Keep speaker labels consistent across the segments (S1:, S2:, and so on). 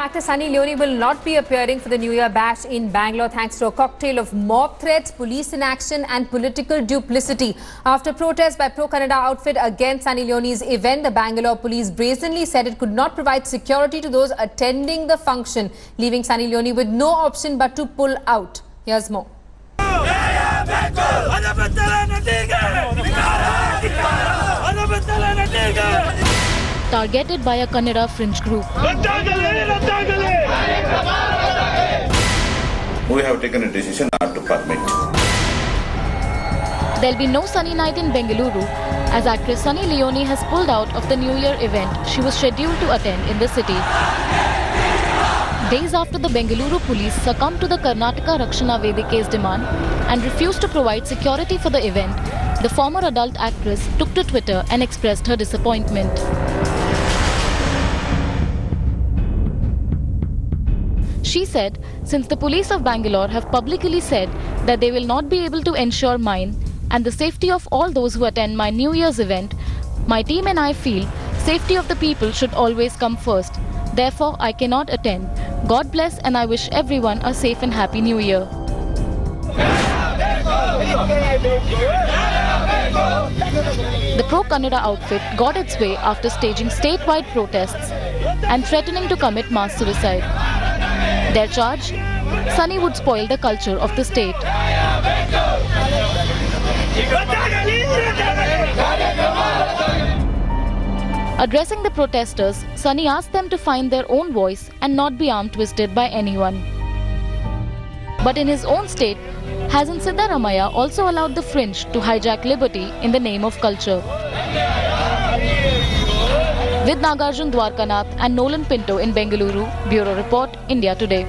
S1: Actor Sunny Leone will not be appearing for the New Year bash in Bangalore thanks to a cocktail of mob threats, police inaction and political duplicity. After protests by pro-Kannada outfit against Sunny Leone's event, the Bangalore police brazenly said it could not provide security to those attending the function, leaving Sunny Leone with no option but to pull out. Here's more.
S2: Targeted by a Kannada fringe group.
S3: We have taken a decision not to permit.
S2: There'll be no Sunny night in Bengaluru as actress Sunny Leone has pulled out of the New Year event she was scheduled to attend in the city. Days after the Bengaluru police succumbed to the Karnataka Rakshana Vedike's demand and refused to provide security for the event, the former adult actress took to Twitter and expressed her disappointment. She said, since the police of Bangalore have publicly said that they will not be able to ensure mine and the safety of all those who attend my New Year's event, my team and I feel safety of the people should always come first. Therefore, I cannot attend. God bless and I wish everyone a safe and happy New Year. The pro-Kannada outfit got its way after staging statewide protests and threatening to commit mass suicide. Their charge? Sunny would spoil the culture of the state. Addressing the protesters, Sunny asked them to find their own voice and not be arm-twisted by anyone. But in his own state, hasn't Siddaramaiah also allowed the fringe to hijack liberty in the name of culture? With Nagarjun Dwarkanath and Nolan Pinto in Bengaluru, Bureau Report, India Today.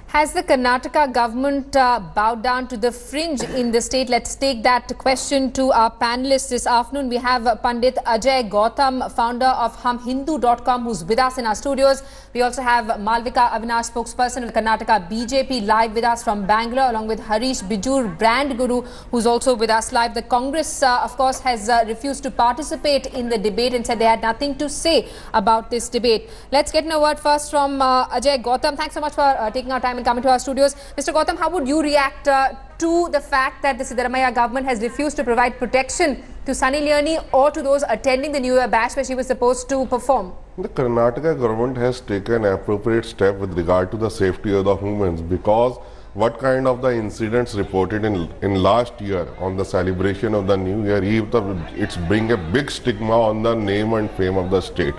S1: Has the Karnataka government bowed down to the fringe in the state? Let's take that question to our panelists this afternoon. We have Pandit Ajay Gautam, founder of HumHindu.com, who's with us in our studios. We also have Malvika Avinash, spokesperson of the Karnataka BJP, live with us from Bangalore, along with Harish Bijur, brand guru, who's also with us live. The Congress, of course, has refused to participate in the debate and said they had nothing to say about this debate. Let's get a word first from Ajay Gautam. Thanks so much for taking our time and coming to our studios. Mr. Gautam, how would you react to the fact that the Siddaramaiah government has refused to provide protection to Sunny Leone or to those attending the New Year bash where she was supposed to perform?
S4: The Karnataka government has taken appropriate step with regard to the safety of the humans, because what kind of the incidents reported in last year on the celebration of the New Year Eve, it's bring a big stigma on the name and fame of the state.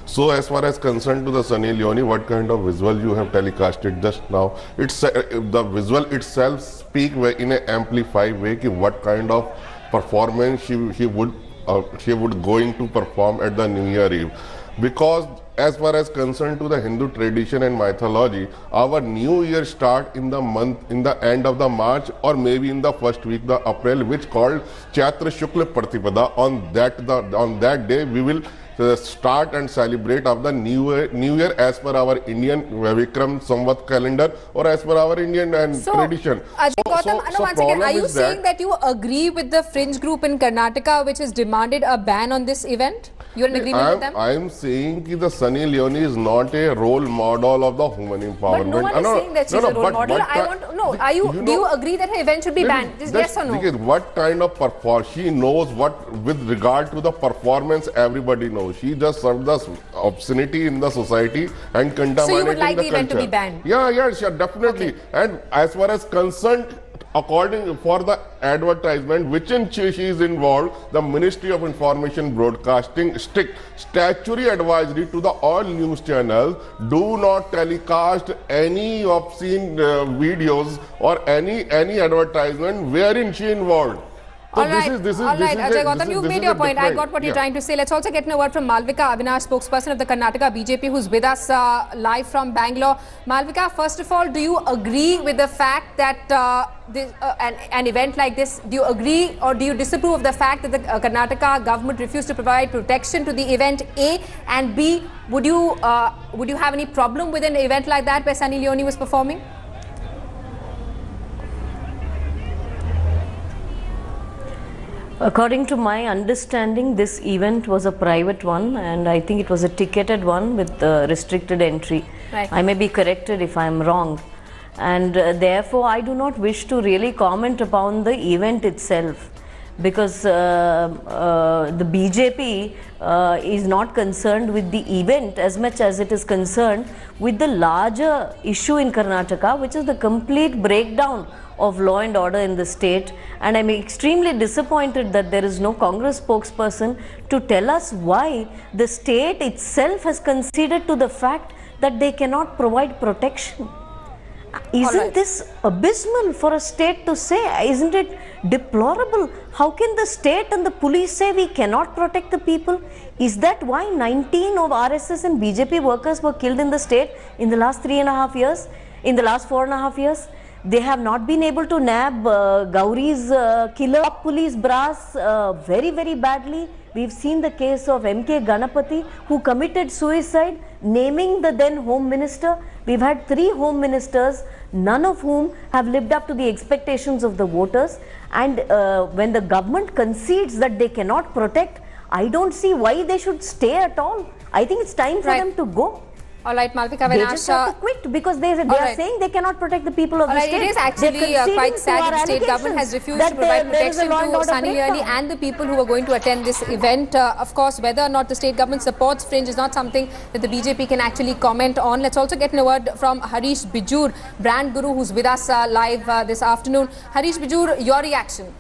S4: So as far as concerned to the Sunny Leone, what kind of visual you have telecasted just now, it's the visual itself speak in an amplified way ki what kind of performance she would going to perform at the New Year Eve. Because as far as concerned to the Hindu tradition and mythology, our New Year start in the end of the March or maybe in the first week the April, which called Chaitra Shukla Pratipada. On that day we will start and celebrate of the New Year as per our Indian Vikram Samvat calendar or as per our Indian tradition.
S1: Are you saying that you agree with the fringe group in Karnataka which has demanded a ban on this event? You're in agreement with them?
S4: I am saying that the Sunny Leone is not a role model of the human empowerment.
S1: But no one is saying that she's a role model. Do you agree that her event should be banned? Yes or no?
S4: What kind of performance? She knows what, with regard to the performance, everybody knows. She just served the obscenity in the society and contaminating the culture. So you would like the event to be banned? Yeah, sure, definitely. Okay. And as far as concerned, according for the advertisement which in she is involved, the Ministry of Information Broadcasting strict statutory advisory to the all news channels: do not telecast any obscene videos or any advertisement wherein she involved. So
S1: all right, Ajay Gautam, you've made your point. I got what you're trying to say. Let's also get a word from Malvika Avinash, spokesperson of the Karnataka BJP, who's with us live from Bangalore. Malvika, first of all, do you agree with the fact that an event like this, do you agree or do you disapprove of the fact that the Karnataka government refused to provide protection to the event, A? And B, would you have any problem with an event like that where Sunny Leone was performing?
S5: According to my understanding, this event was a private one, and I think it was a ticketed one with restricted entry.
S1: Right.
S5: I may be corrected if I am wrong. And therefore, I do not wish to really comment upon the event itself, because the BJP is not concerned with the event as much as it is concerned with the larger issue in Karnataka, which is the complete breakdown of law and order in the state. And I'm extremely disappointed that there is no Congress spokesperson to tell us why the state itself has conceded to the fact that they cannot provide protection. Isn't this abysmal for a state to say? Isn't it deplorable? How can the state and the police say we cannot protect the people? Is that why 19 of RSS and BJP workers were killed in the state in the last 3.5 years? In the last 4.5 years? They have not been able to nab Gauri's killer. Police brass very, very badly. We've seen the case of MK Ganapati, who committed suicide, naming the then Home Minister. We've had 3 Home Ministers, none of whom have lived up to the expectations of the voters. And when the government concedes that they cannot protect, I don't see why they should stay at all. I think it's time for them to go.
S1: All right, Malvika,
S5: they just have to quit, because they are saying they cannot protect the people of the state.
S1: It is actually quite sad that the state government has refused to provide protection to Sunny Leone and the people who are going to attend this event. Of course, whether or not the state government supports Fringe is not something that the BJP can actually comment on. Let's also get a word from Harish Bijur, brand guru, who's with us live this afternoon. Harish Bijur, your reaction?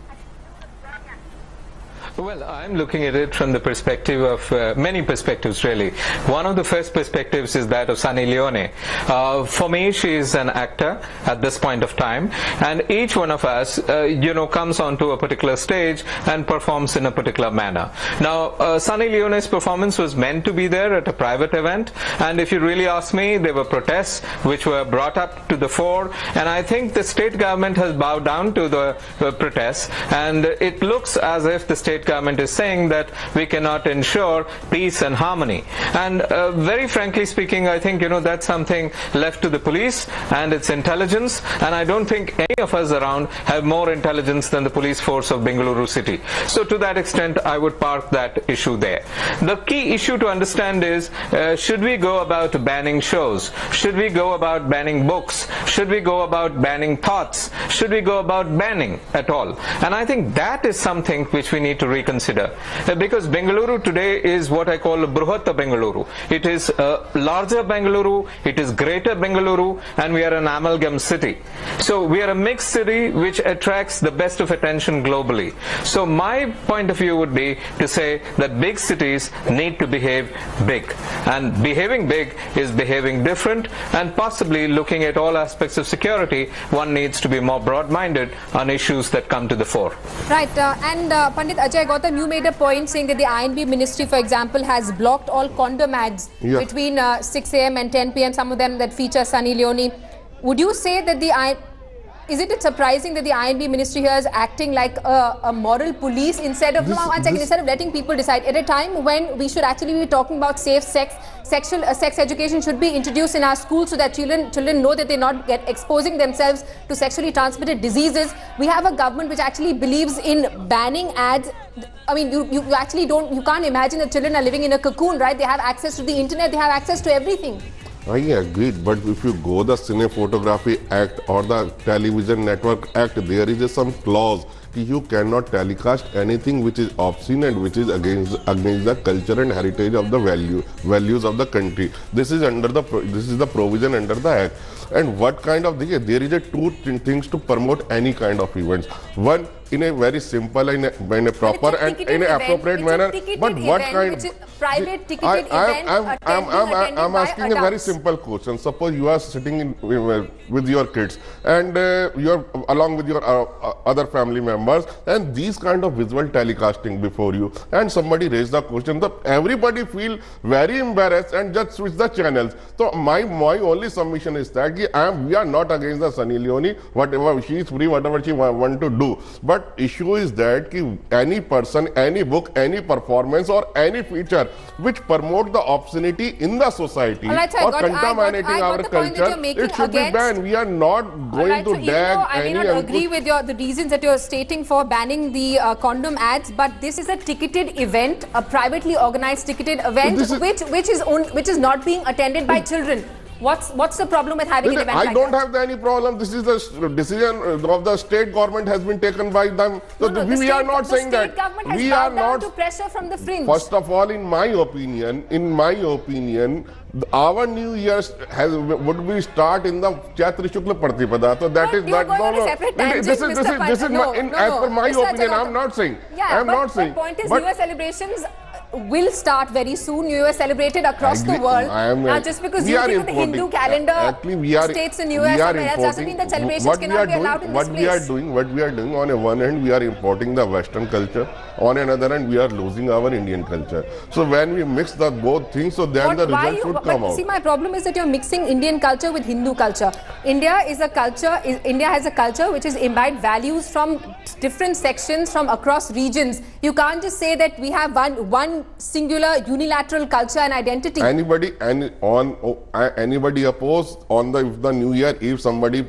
S6: Well, I'm looking at it from the perspective of many perspectives, really. One of the first perspectives is that of Sunny Leone. For me, she is an actor at this point of time, and each one of us, comes onto a particular stage and performs in a particular manner. Now, Sunny Leone's performance was meant to be there at a private event, and if you really ask me, there were protests which were brought up to the fore, and I think the state government has bowed down to the protests, and it looks as if the state government is saying that we cannot ensure peace and harmony. And very frankly speaking, I think that's something left to the police and its intelligence, and I don't think any of us around have more intelligence than the police force of Bengaluru city. So to that extent, I would park that issue there. The key issue to understand is, should we go about banning shows? Should we go about banning books? Should we go about banning thoughts? Should we go about banning at all? And I think that is something which we need to reconsider, because Bengaluru today is what I call a Bruhata Bengaluru. It is a larger Bengaluru, it is greater Bengaluru, and we are an amalgam city. So we are a mixed city which attracts the best of attention globally. So my point of view would be to say that big cities need to behave big, and behaving big is behaving different, and possibly looking at all aspects of security, one needs to be more broad-minded on issues that come to the fore.
S1: Right, and Pandit Ajay Gautam, you made a point saying that the INB ministry, for example, has blocked all condom ads between 6 a.m. and 10 p.m., some of them that feature Sunny Leone. Would you say that isn't it surprising that the INB ministry here is acting like a moral police instead of instead of letting people decide at a time when we should actually be talking about safe sex? Sex education should be introduced in our schools so that children know that they're not exposing themselves to sexually transmitted diseases. We have a government which actually believes in banning ads. I mean, you can't imagine that children are living in a cocoon, right? They have access to the internet, they have access to everything.
S4: I agree, but if you go the Cinematography Act or the Television Network Act, there is some clause that you cannot telecast anything which is obscene and which is against the culture and heritage of the values of the country. This is the provision under the Act. And what kind of there is two things to promote any kind of events. One, in a very simple and in a proper and in an appropriate manner. But what kind?
S1: Which is private ticketed event.
S4: I'm asking a very simple question. Suppose you are sitting with your kids and you're along with your other family members, and these kind of visual telecasting before you, and somebody raised the question. Everybody feel very embarrassed and just switch the channels. So my only submission is that we are not against the Sunny Leone. Whatever she is free, whatever she want to do. But issue is that any person, any book, any performance or any feature which promote the obscenity in the society or contaminating our culture, it should be banned. We are not going to drag
S1: I may not agree with the reasons that you're stating. advocating for banning the condom ads, but this is a ticketed event, a privately organized ticketed event, which is not being attended by children. What's the problem with having an event like that?
S4: I don't have any problem. This is the decision of the state government has been taken by them. So we are not saying that.
S1: The state government has bowed down to pressure from the fringe.
S4: First of all, in my opinion, our New Year would be start in the Chaitra Shukla Pratipada. So that is that. This is as per my opinion. I'm not saying.
S1: Yeah, but the point is, New Year celebrations will start very soon. New Year celebrated across the world. Now, just because you think the Hindu calendar states in New Year somewhere else doesn't mean that celebrations cannot be allowed in this place.
S4: What we are doing, on a one hand, we are importing the Western culture. On another hand, we are losing our Indian culture. So when we mix the both things, so then the result should come out.
S1: See, my problem is that you're mixing Indian culture with Hindu culture. India has a culture which is imbibed values from different sections from across regions. You can't just say that we have one singular unilateral culture and identity.
S4: Anybody opposed on the New Year if somebody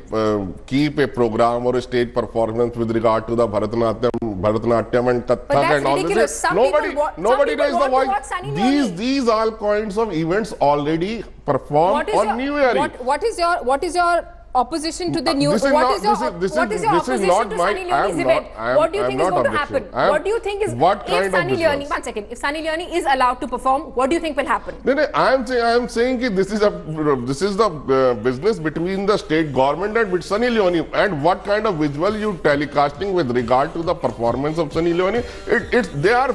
S4: keep a program or a stage performance with regard to the Bharatanatyam and Kathak and all this? Nobody raised the voice. These all kinds of events already performed on New Year.
S1: What is your opposition to the new? What is your opposition to Sunny Leone's event? What do you think is going to happen? What do you think is if Sunny Leone? One second. If Sunny Leone is allowed to perform, what do you think will happen?
S4: I am saying that this is the business between the state government and with Sunny Leone, and what kind of visual you telecasting with regard to the performance of Sunny Leone. They are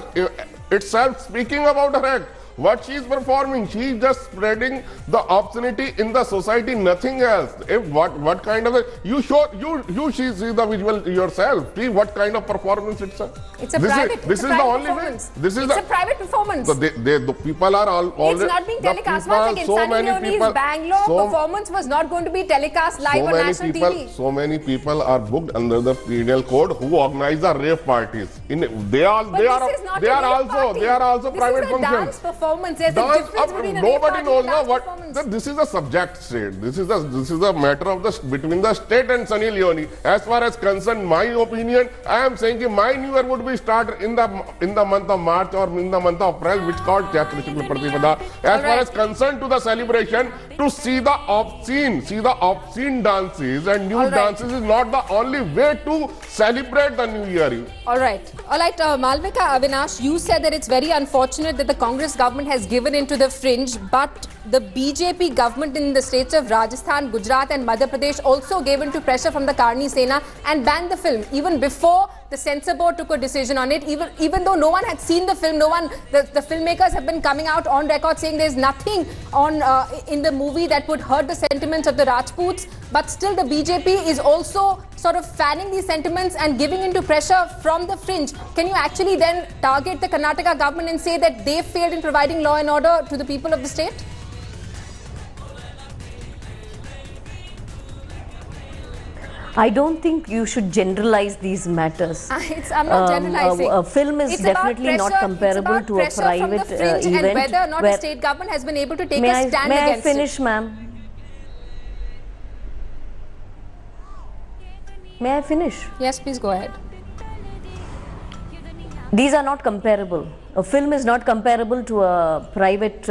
S4: itself speaking about her act. What she is performing, she is just spreading the obscenity in the society, nothing else. What kind of you see the visual yourself. See what kind of performance it's a.
S1: It's a private.
S4: This is the only way.
S1: It's a private performance.
S4: So the people are all.
S1: It's not being telecast. Once again, Sunny Leone's Bangalore performance was not going to be telecast live on national TV.
S4: So many people are booked under the penal code who organize the rave parties. They are also private functions.
S1: Nobody
S4: knows now what this is a subject state. This is a matter of between the state and Sunny Leone. As far as concerned, my opinion, I am saying that my New Year would be start in the month of March or in the month of April, which called Chaitra Shukla Pratipada. As far as concerned to the celebration, to see the obscene dances and new dances is not the only way to celebrate the New Year.
S1: All right, Malvika, Avinash, you said that it's very unfortunate that the Congress government has given into the fringe, but the BJP government in the states of Rajasthan, Gujarat and Madhya Pradesh also gave into pressure from the Karni Sena and banned the film even before the censor board took a decision on it. Even though no one had seen the film, the filmmakers have been coming out on record saying there's nothing in the movie that would hurt the sentiments of the Rajputs, but still the BJP is also sort of fanning these sentiments and giving into pressure from the fringe. Can you actually then target the Karnataka government and say that they failed in providing law and order to the people of the state?
S5: I don't think you should generalize these matters.
S1: I'm not generalizing.
S5: A film is definitely not comparable to a private event.
S1: And whether or not the state government has been able to take a stand against it.
S5: May I finish, ma'am? May I finish?
S1: Yes, please go ahead.
S5: These are not comparable. A film is not comparable to a private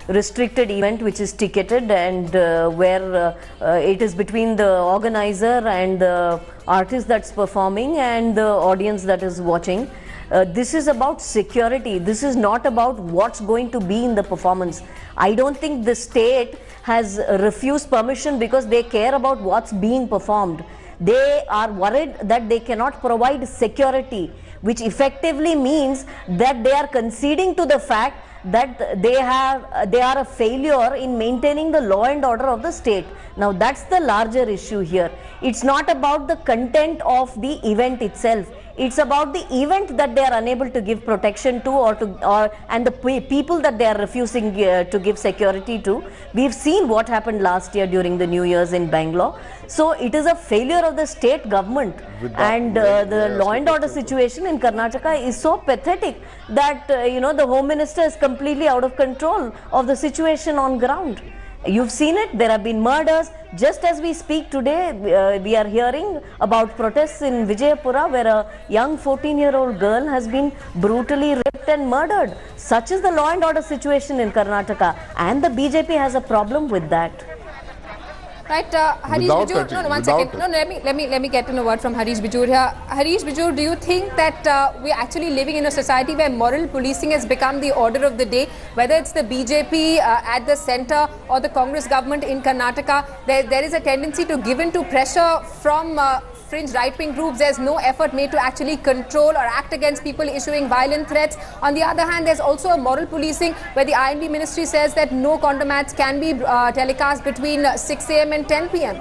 S5: restricted event which is ticketed and where it is between the organizer and the artist that's performing and the audience that is watching. This is about security. This is not about what's going to be in the performance. I don't think the state has refused permission because they care about what's being performed. They are worried that they cannot provide security, which effectively means that they are conceding to the fact that they are a failure in maintaining the law and order of the state. Now that's the larger issue here. It's not about the content of the event itself. It's about the event that they are unable to give protection to and the people that they are refusing to give security to. We've seen what happened last year during the New Year's in Bangalore. So it is a failure of the state government, and the law and order situation in Karnataka is so pathetic that the Home Minister is completely out of control of the situation on ground. You've seen it, there have been murders. Just as we speak today, we are hearing about protests in Vijayapura where a young 14-year-old girl has been brutally raped and murdered. Such is the law and order situation in Karnataka, and the BJP has a problem with that.
S1: Right, Harish Bijur, no, one second. No, let me get in a word from Harish Bijur here. Harish Bijur, do you think that we're actually living in a society where moral policing has become the order of the day? Whether it's the BJP at the centre or the Congress government in Karnataka, there is a tendency to give in to pressure from fringe right-wing groups. There's no effort made to actually control or act against people issuing violent threats. On the other hand, there's also a moral policing where the INB ministry says that no condom ads can be telecast between 6 a.m. and 10 p.m.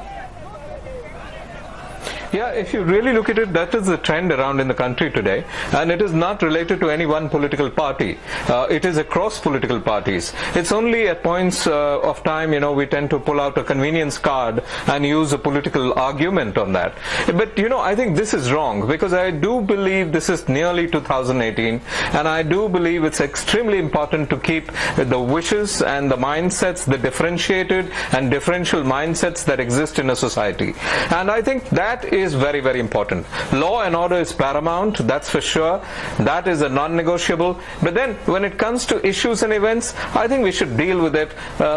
S6: Yeah, if you really look at it, that is the trend around in the country today, and it is not related to any one political party. It is across political parties. It's only at points of time, we tend to pull out a convenience card and use a political argument on that. But, I think this is wrong, because I do believe this is nearly 2018, and I do believe it's extremely important to keep the wishes and the mindsets, the differentiated and differential mindsets that exist in a society. And I think that is very, very important. Law and order is paramount, that's for sure. That is a non-negotiable. But then when it comes to issues and events, I think we should deal with it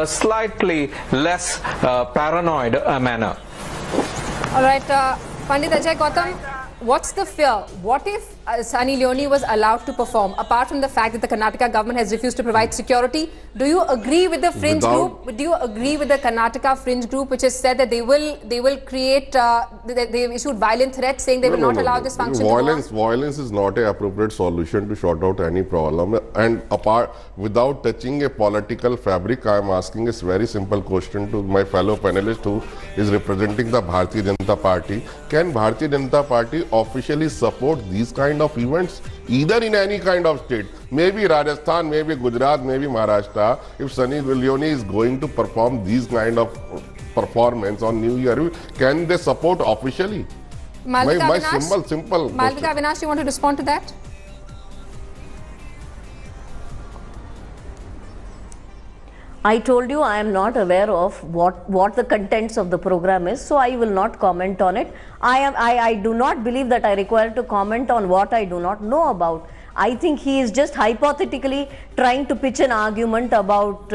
S6: slightly less paranoid manner.
S1: All right, Pandit Ajay Gautam, what's the fear? What if Sunny Leone was allowed to perform, apart from the fact that the Karnataka government has refused to provide security? Do you agree with the fringe group? Do you agree with the Karnataka fringe group, which has said that they will create, they've issued violent threats saying they will not allow this function to go on?
S4: Violence is not an appropriate solution to sort out any problem. And without touching a political fabric, I am asking a very simple question to my fellow panelist who is representing the Bharatiya Janata Party. Can Bharatiya Janata Party officially support these kind of events, either in any kind of state, maybe Rajasthan, maybe Gujarat, maybe Maharashtra? If Sunny Leone is going to perform these kind of performance on New Year, can they support officially? My simple
S1: Malvika Avinash, you want to respond to that?
S5: I told you I am not aware of what the contents of the program is, so I will not comment on it. I do not believe that I require to comment on what I do not know about. I think he is just hypothetically trying to pitch an argument about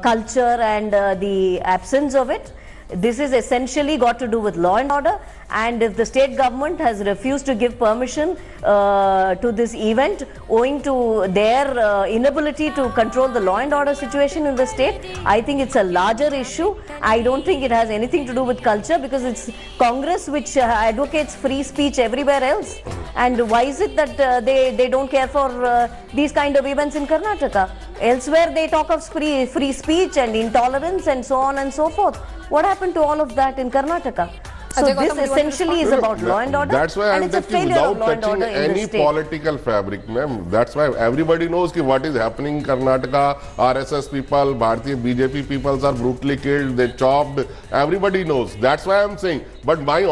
S5: culture and the absence of it. This is essentially got to do with law and order, and if the state government has refused to give permission to this event owing to their inability to control the law and order situation in the state, I think it's a larger issue. I don't think it has anything to do with culture, because it's Congress which advocates free speech everywhere else. And why is it that they don't care for these kind of events in Karnataka? Elsewhere they talk of free speech and intolerance and so on and so forth. What happened to all of that in Karnataka? So this essentially is about law and order,
S4: that's why
S5: and it's a failure of law and order in the state.
S4: Political fabric, ma'am. That's why everybody knows what is happening in Karnataka. RSS people, Bharatiya BJP people are brutally killed, they chopped. Everybody knows. That's why I'm saying. But my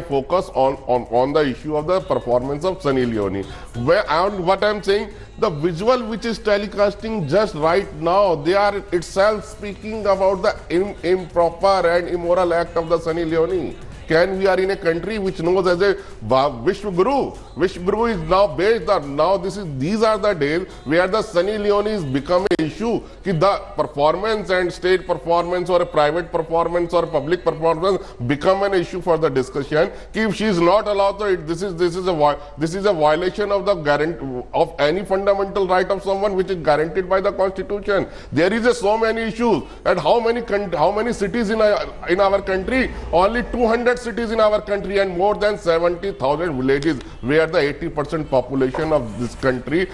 S4: focus on the issue of the performance of Sunny Leone. And what I'm saying, the visual which is telecasting just right now, they are itself speaking about the improper and immoral act of the Sunny Leone. We are in a country which knows as a Vishwaguru. Vishwaguru is now based on, these are the days where the Sunny Leone is become an issue. The performance and state performance or a private performance or public performance become an issue for the discussion. If she is not allowed to, this is a violation of the of any fundamental right of someone which is guaranteed by the Constitution. There is so many issues. And how many cities in our country? Only 200 cities in our country and more than 70,000 villages where the 80% population of this country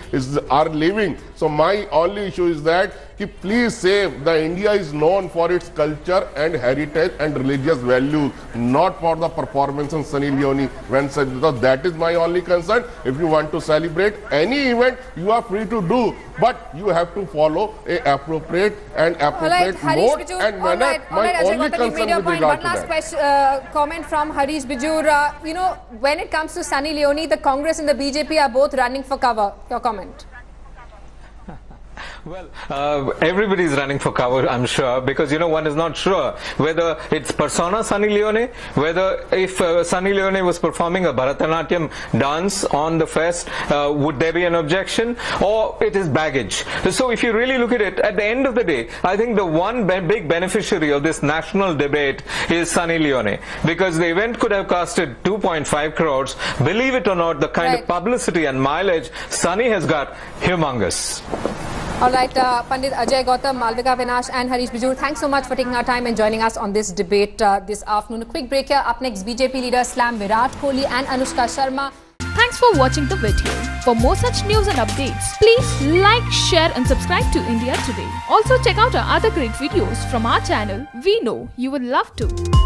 S4: are living. So my only issue is that please say the India is known for its culture and heritage and religious values, not for the performance of Sunny Leone. So that is my only concern. If you want to celebrate any event, you are free to do, but you have to follow a appropriate mode and manner. My only concern with regard to that.
S1: One last comment from Harish Bijur. When it comes to Sunny Leone, the Congress and the BJP are both running for cover. Your comment?
S6: Well, everybody is running for cover, I'm sure, because one is not sure whether it's persona Sunny Leone, whether if Sunny Leone was performing a Bharatanatyam dance on the fest, would there be an objection, or it is baggage. So if you really look at it, at the end of the day, I think the one big beneficiary of this national debate is Sunny Leone, because the event could have costed 2.5 crores. Believe it or not, the kind of publicity and mileage Sunny has got, humongous.
S1: All right, Pandit Ajay Gautam, Malvika Vinash and Harish Bijur, thanks so much for taking our time and joining us on this debate this afternoon. A quick break here. Up next, BJP leader slam Virat Kohli and Anushka Sharma.
S7: Thanks for watching the video. For more such news and updates, please like, share and subscribe to India Today. Also check out our other great videos from our channel. We know you will love to.